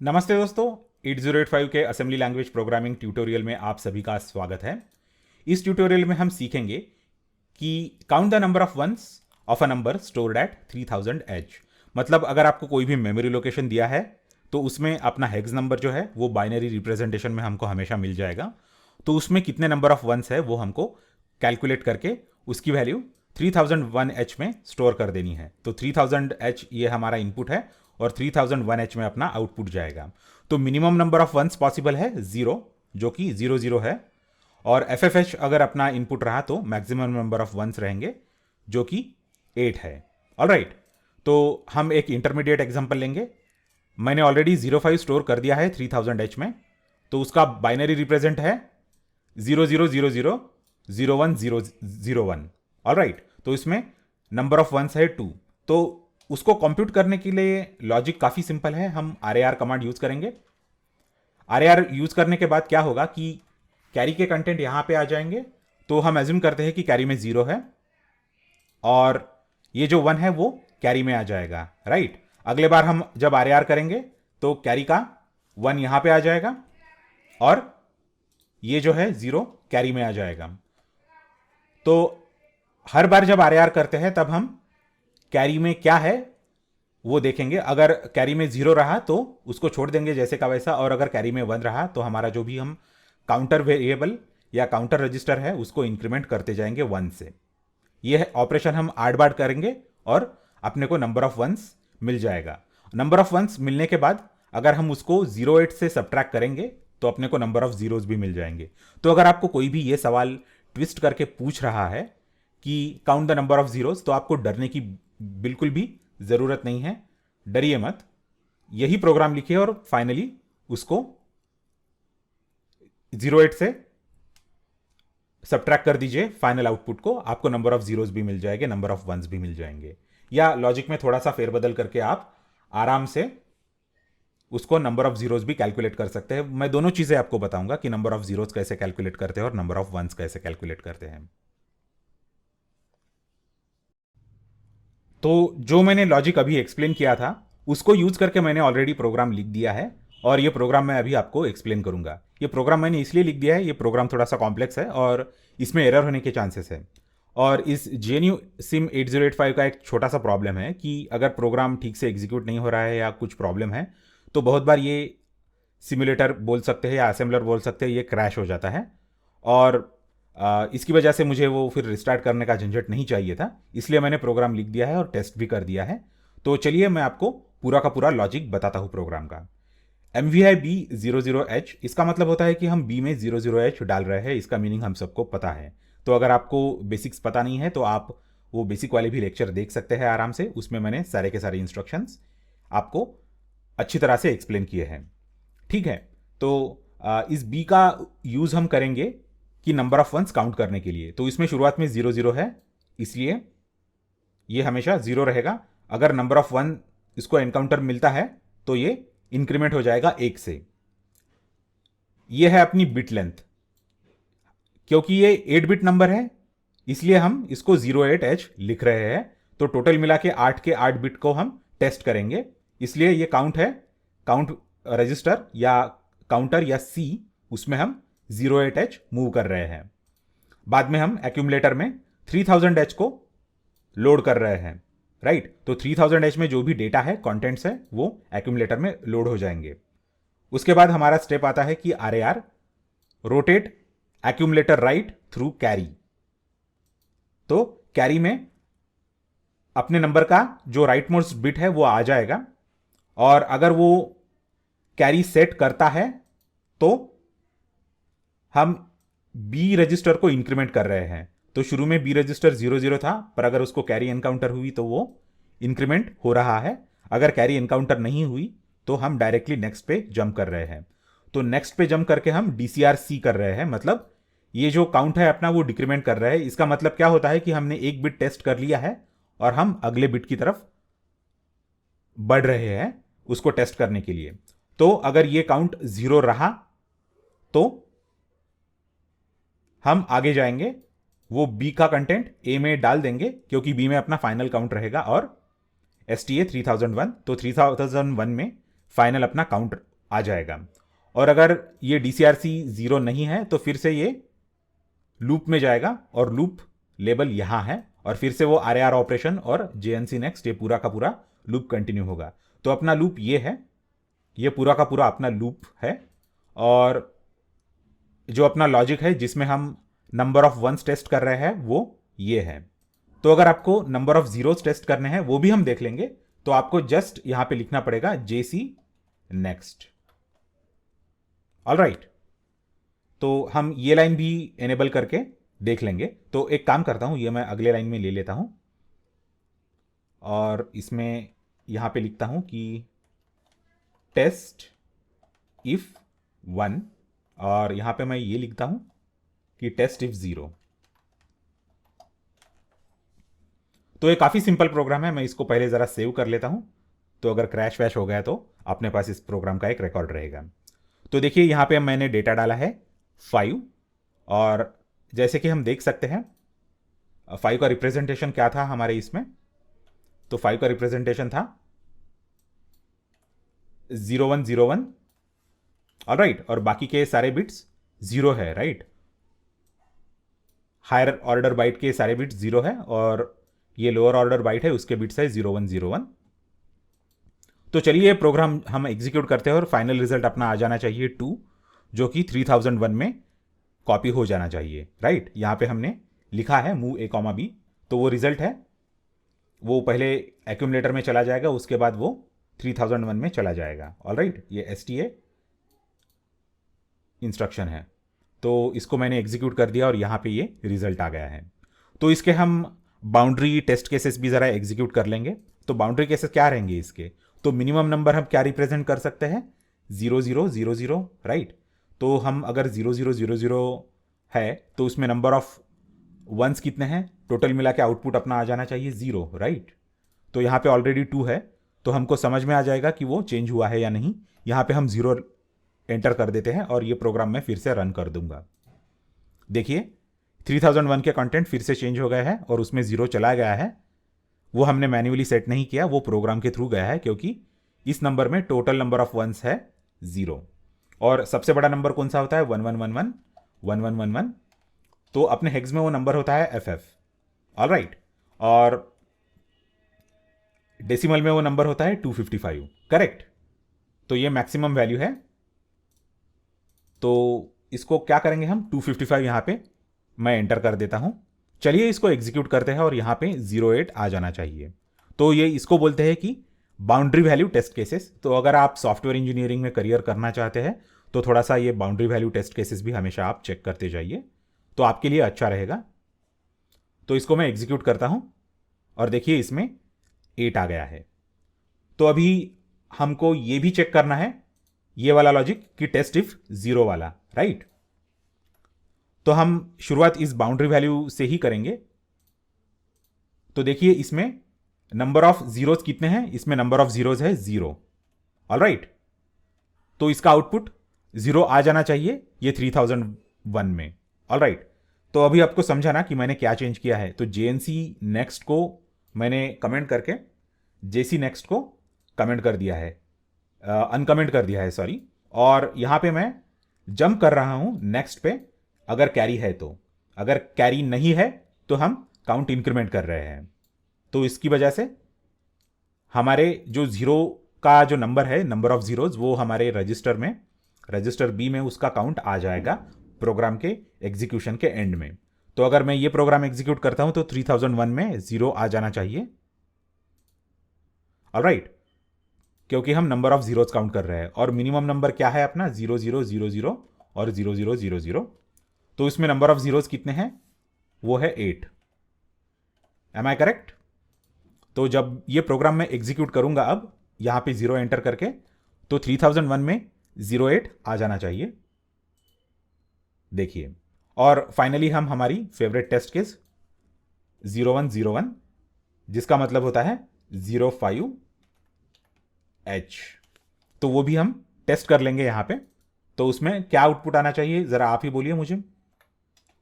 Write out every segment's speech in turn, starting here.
नमस्ते दोस्तों। 8085 के असेंबली लैंग्वेज प्रोग्रामिंग ट्यूटोरियल में आप सभी का स्वागत है। इस ट्यूटोरियल में हम सीखेंगे कि count the number of ones of a number stored at 3000H। मतलब अगर आपको कोई भी मेमोरी लोकेशन दिया है तो उसमें अपना हेक्स नंबर जो है वो बाइनरी रिप्रेजेंटेशन में हमको हमेशा मिल जाएगा। तो उसमें कितने नंबर ऑफ वंस है वो हमको कैलकुलेट करके उसकी वैल्यू 3001H में स्टोर कर देनी है। तो 3000H ये हमारा इनपुट है और 3001H में अपना आउटपुट जाएगा। तो minimum number of ones possible है 0, जो कि 00 है, और FFH अगर अपना इनपुट रहा तो मैक्सिमम नंबर ऑफ वंस रहेंगे जो कि 8 है। ऑलराइट, तो हम एक इंटरमीडिएट एग्जांपल लेंगे। मैंने ऑलरेडी 05 स्टोर कर दिया है 3000H में, तो उसका बाइनरी रिप्रेजेंट है 00000101। ऑलराइट, तो इसमें नंबर ऑफ वंस है 2। तो उसको कंप्यूट करने के लिए लॉजिक काफ़ी सिंपल है। हम RAR कमांड यूज़ करेंगे। RAR यूज़ करने के बाद क्या होगा कि कैरी के कंटेंट यहां पे आ जाएंगे। तो हम एज्यूम करते हैं कि कैरी में 0 है और ये जो 1 है वो कैरी में आ जाएगा। राइट, अगले बार हम जब RAR करेंगे तो कैरी का 1 यहां पे आ जाएगा और ये जो है 0 कैरी में आ जाएगा। तो हर बार जब RAR करते हैं तब हम कैरी में क्या है वो देखेंगे। अगर कैरी में 0 रहा तो उसको छोड़ देंगे जैसे का वैसा, और अगर कैरी में 1 रहा तो हमारा जो भी हम काउंटर वेरिएबल या काउंटर रजिस्टर है उसको इंक्रीमेंट करते जाएंगे 1 से। ये ऑपरेशन हम 8 बार करेंगे और अपने को नंबर ऑफ वंस मिल जाएगा। नंबर ऑफ वंस मिलने के बाद अगर हम उसको 08 से सब्ट्रैक्ट करेंगे तो अपने को नंबर ऑफ जीरोज भी मिल जाएंगे। तो अगर आपको कोई भी ये सवाल ट्विस्ट करके पूछ रहा है कि count the number of zeros, तो आपको डरने की बिल्कुल भी जरूरत नहीं है। डरिए मत, यही प्रोग्राम लिखिए और फाइनली उसको 08 से सब्ट्रैक्ट कर दीजिए फाइनल आउटपुट को। आपको नंबर ऑफ जीरोज भी मिल जाएंगे, नंबर ऑफ वंस भी मिल जाएंगे। या लॉजिक में थोड़ा सा फेरबदल करके आप आराम से उसको नंबर ऑफ जीरोज भी कैलकुलेट कर सकते हैं। मैं दोनों चीजें आपको बताऊंगा कि नंबर ऑफ जीरोज कैसे कैलकुलेट करते हैं और नंबर ऑफ वंस कैसे कैलकुलेट करते हैं। तो जो मैंने लॉजिक अभी एक्सप्लेन किया था उसको यूज करके मैंने ऑलरेडी प्रोग्राम लिख दिया है और ये प्रोग्राम मैं अभी आपको एक्सप्लेन करूंगा। ये प्रोग्राम मैंने इसलिए लिख दिया है, ये प्रोग्राम थोड़ा सा कॉम्प्लेक्स है और इसमें एरर होने के चांसेस है। और इस GNU सिम 8085 का एक छोटा सा प्रॉब्लम है कि अगर प्रोग्राम ठीक से एग्जीक्यूट नहीं हो रहा है या कुछ प्रॉब्लम है तो बहुत बार ये सिमुलेटर बोल सकते हैं या असेंबलर बोल सकते हैं, ये क्रैश हो जाता है। और इसकी वजह से मुझे वो फिर रिस्टार्ट करने का झंझट नहीं चाहिए था, इसलिए मैंने प्रोग्राम लिख दिया है और टेस्ट भी कर दिया है। तो चलिए मैं आपको पूरा का पूरा लॉजिक बताता हूँ प्रोग्राम का। MVI B00H, इसका मतलब होता है कि हम B में 00H डाल रहे हैं। इसका मीनिंग हम सबको पता है। तो अगर आपको बेसिक्स पता नहीं है तो आप वो बेसिक वाले भी लेक्चर देख सकते हैं आराम से। उसमें मैंने सारे के सारे इंस्ट्रक्शंस आपको अच्छी तरह से एक्सप्लेन किए हैं। ठीक है, तो इस B का यूज हम करेंगे कि नंबर ऑफ वंस काउंट करने के लिए। तो इसमें शुरुआत में 00 है, इसलिए ये हमेशा 0 रहेगा। अगर नंबर ऑफ वन इसको एनकाउंटर मिलता है तो ये इंक्रीमेंट हो जाएगा 1 से। ये है अपनी बिट लेंथ। क्योंकि ये 8 बिट नंबर है इसलिए हम इसको 08H लिख रहे हैं। तो टोटल मिला के 8 के 8 बिट को हम टेस्ट करेंगे, इसलिए ये काउंट है, काउंट रजिस्टर या काउंटर या C, उसमें हम 08H मूव कर रहे हैं। बाद में हम एक्यूमुलेटर में 3000H को लोड कर रहे हैं। राइट, तो 3000H में जो भी डेटा है, कंटेंट्स है, वो एक्यूमुलेटर में लोड हो जाएंगे। उसके बाद हमारा स्टेप आता है कि RAR rotate accumulator right through carry. तो कैरी में अपने नंबर का जो राइट मोस्ट बिट है वो आ जाएगा और अगर वो कैरी सेट करता है तो हम B रजिस्टर को इंक्रीमेंट कर रहे हैं। तो शुरू में B रजिस्टर 00 था, पर अगर उसको कैरी एनकाउंटर हुई तो वो इंक्रीमेंट हो रहा है। अगर कैरी एनकाउंटर नहीं हुई तो हम डायरेक्टली नेक्स्ट पे जंप कर रहे हैं। तो नेक्स्ट पे जंप करके हम DCR-C कर रहे हैं, मतलब ये जो काउंट है अपना वो डिक्रीमेंट कर रहे हैं। इसका मतलब क्या होता है कि हमने एक बिट टेस्ट कर लिया है और हम अगले बिट की तरफ बढ़ रहे हैं उसको टेस्ट करने के लिए। तो अगर ये काउंट 0 रहा तो हम आगे जाएंगे, वो B का कंटेंट A में डाल देंगे क्योंकि B में अपना फाइनल काउंट रहेगा और STA 3001, तो 3001 में फाइनल अपना काउंट आ जाएगा। और अगर ये DCRC 0 नहीं है तो फिर से ये लूप में जाएगा और लूप लेबल यहां है, और फिर से वो RAR ऑपरेशन और JNC नेक्स्ट ये पूरा का पूरा लूप कंटिन्यू होगा। तो अपना लूप ये है, ये पूरा का पूरा अपना लूप है। और जो अपना लॉजिक है जिसमें हम नंबर ऑफ वंस टेस्ट कर रहे हैं वो ये है। तो अगर आपको नंबर ऑफ जीरोस टेस्ट करने हैं वो भी हम देख लेंगे, तो आपको जस्ट यहां पे लिखना पड़ेगा JC नेक्स्ट। ऑलराइट, तो हम ये लाइन भी एनेबल करके देख लेंगे। तो एक काम करता हूं, ये मैं अगले लाइन में ले लेता हूं और इसमें यहां पे लिखता हूं कि टेस्ट इफ 1, और यहां पे मैं ये लिखता हूं कि टेस्ट इफ 0। तो ये काफी सिंपल प्रोग्राम है, मैं इसको पहले जरा सेव कर लेता हूं, तो अगर क्रैश वैश हो गया तो अपने पास इस प्रोग्राम का एक रिकॉर्ड रहेगा। तो देखिए यहां पे मैंने डेटा डाला है 5, और जैसे कि हम देख सकते हैं 5 का रिप्रेजेंटेशन क्या था हमारे इसमें, तो 5 का रिप्रेजेंटेशन था 0101। ऑलराइट, और बाकी के सारे बिट्स 0 है, राइट। हायर ऑर्डर बाइट के सारे बिट्स 0 है, और ये लोअर ऑर्डर बाइट है उसके बिट्स है 0101। तो चलिए ये प्रोग्राम हम एग्जीक्यूट करते हैं और फाइनल रिजल्ट अपना आ जाना चाहिए 2, जो कि 3001 में कॉपी हो जाना चाहिए, राइट। यहां पे हमने लिखा है मूव A, B, तो वो रिजल्ट है, वो पहले एक्यूमुलेटर में चला जाएगा, उसके बाद वो 3001 में चला जाएगा। ऑलराइट, ये STA इंस्ट्रक्शन है, तो इसको मैंने एग्जीक्यूट कर दिया और यहां पे ये रिजल्ट आ गया है। तो इसके हम बाउंड्री टेस्ट केसेस भी जरा एग्जीक्यूट कर लेंगे। तो बाउंड्री केसेस क्या रहेंगे इसके, तो मिनिमम नंबर हम क्या रिप्रेजेंट कर सकते हैं, 0000, राइट। तो हम अगर 0000 है तो उसमें नंबर ऑफ वंस कितने हैं, टोटल मिला के आउटपुट अपना आ जाना चाहिए 0, राइट। तो यहाँ पे ऑलरेडी 2 है, तो हमको समझ में आ जाएगा कि वो चेंज हुआ है या नहीं। यहाँ पे हम 0 एंटर कर देते हैं और ये प्रोग्राम मैं फिर से रन कर दूंगा। देखिए 3001 के कंटेंट फिर से चेंज हो गए हैं और उसमें 0 चला गया है। वो हमने मैन्युअली सेट नहीं किया, वो प्रोग्राम के थ्रू गया है, क्योंकि इस नंबर में टोटल नंबर ऑफ वंस है 0, और सबसे बड़ा नंबर कौन सा होता है, 1111 1111। तो अपने हेक्स में वो नंबर होता है FF। ऑलराइट, और डेसिमल में वो नंबर होता है 255, करेक्ट। तो ये मैक्सिमम वैल्यू है, तो इसको क्या करेंगे हम, 255 यहां पे मैं एंटर कर देता हूं। चलिए इसको एग्जीक्यूट करते हैं और यहां पे 08 आ जाना चाहिए। तो ये इसको बोलते हैं कि बाउंड्री वैल्यू टेस्ट केसेस। तो अगर आप सॉफ्टवेयर इंजीनियरिंग में करियर करना चाहते हैं तो थोड़ा सा ये बाउंड्री वैल्यू टेस्ट केसेस भी हमेशा आप चेक करते जाइए, तो आपके लिए अच्छा रहेगा। तो इसको मैं एग्जीक्यूट करता हूं और देखिए इसमें 8 आ गया है। तो अभी हमको ये भी चेक करना है, ये वाला लॉजिक, कि टेस्ट इफ 0 वाला, राइट। तो हम शुरुआत इस बाउंड्री वैल्यू से ही करेंगे। तो देखिए इसमें नंबर ऑफ जीरोज कितने हैं, इसमें नंबर ऑफ जीरोज है 0। ऑलराइट, तो इसका आउटपुट 0 आ जाना चाहिए ये 3001 में। ऑलराइट, तो अभी आपको समझा ना कि मैंने क्या चेंज किया है। तो JNC नेक्स्ट को मैंने कमेंट करके JC नेक्स्ट को कमेंट कर दिया है, अनकमेंट कर दिया है, सॉरी। और यहां पे मैं जंप कर रहा हूं नेक्स्ट पे, अगर कैरी है तो। अगर कैरी नहीं है तो हम काउंट इंक्रीमेंट कर रहे हैं। तो इसकी वजह से हमारे जो 0 का जो नंबर है, नंबर ऑफ जीरोज, वो हमारे रजिस्टर में, रजिस्टर B में उसका काउंट आ जाएगा प्रोग्राम के एग्जीक्यूशन के एंड में। तो अगर मैं ये प्रोग्राम एग्जीक्यूट करता हूं तो 3001 में 0 आ जाना चाहिए। ऑलराइट, क्योंकि हम नंबर ऑफ जीरोज काउंट कर रहे हैं और मिनिमम नंबर क्या है अपना, 0000 और 0000। तो इसमें नंबर ऑफ जीरोज कितने हैं, वो है 8। Am I correct. तो जब ये प्रोग्राम मैं एग्जीक्यूट करूंगा अब यहां पे 0 एंटर करके, तो 3001 में 08 आ जाना चाहिए, देखिए। और फाइनली हम हमारी फेवरेट टेस्ट केस 0101, जिसका मतलब होता है 05H, तो वो भी हम टेस्ट कर लेंगे यहां पे। तो उसमें क्या आउटपुट आना चाहिए, जरा आप ही बोलिए मुझे।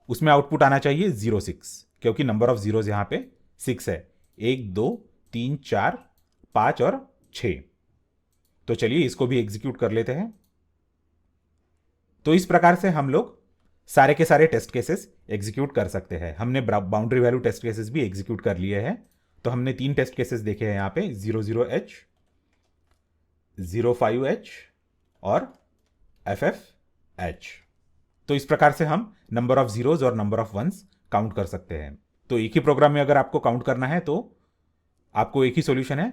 उसमें आउटपुट आना चाहिए 06, क्योंकि नंबर ऑफ जीरोज यहां पे 6 है, 1 2 3 4 5 और 6। तो चलिए इसको भी एग्जीक्यूट कर लेते हैं। तो इस प्रकार से हम लोग सारे के सारे टेस्ट केसेस एग्जीक्यूट कर सकते हैं। हमने बाउंड्री वैल्यू टेस्ट केसेस भी एग्जीक्यूट कर लिए हैं। तो हमने 3 टेस्ट केसेस देखे हैं यहाँ पे, 00H, 05H और FFH। तो इस प्रकार से हम नंबर ऑफ जीरोज और नंबर ऑफ वंस काउंट कर सकते हैं। तो एक ही प्रोग्राम में अगर आपको काउंट करना है तो आपको एक ही सॉल्यूशन है,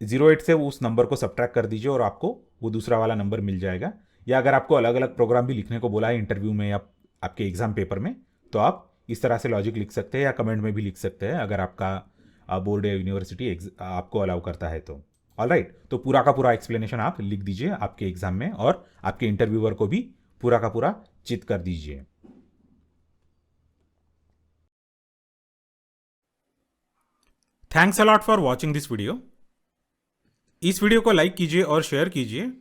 08 से उस नंबर को सब्ट्रैक्ट कर दीजिए और आपको वो दूसरा वाला नंबर मिल जाएगा। या अगर आपको अलग अलग प्रोग्राम भी लिखने को बोला है इंटरव्यू में या आपके एग्जाम पेपर में, तो आप इस तरह से लॉजिक लिख सकते हैं या कमेंट में भी लिख सकते हैं, अगर आपका बोर्ड या यूनिवर्सिटी आपको अलाउ करता है तो। ऑलराइट, तो पूरा का पूरा एक्सप्लेनेशन आप लिख दीजिए आपके एग्जाम में और आपके इंटरव्यूअर को भी पूरा का पूरा चिट कर दीजिए। Thanks a lot for watching this video. इस वीडियो को लाइक कीजिए और शेयर कीजिए।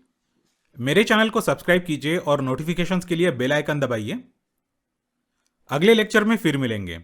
मेरे चैनल को सब्सक्राइब कीजिए और नोटिफिकेशंस के लिए बेल आइकन दबाइए। अगले लेक्चर में फिर मिलेंगे।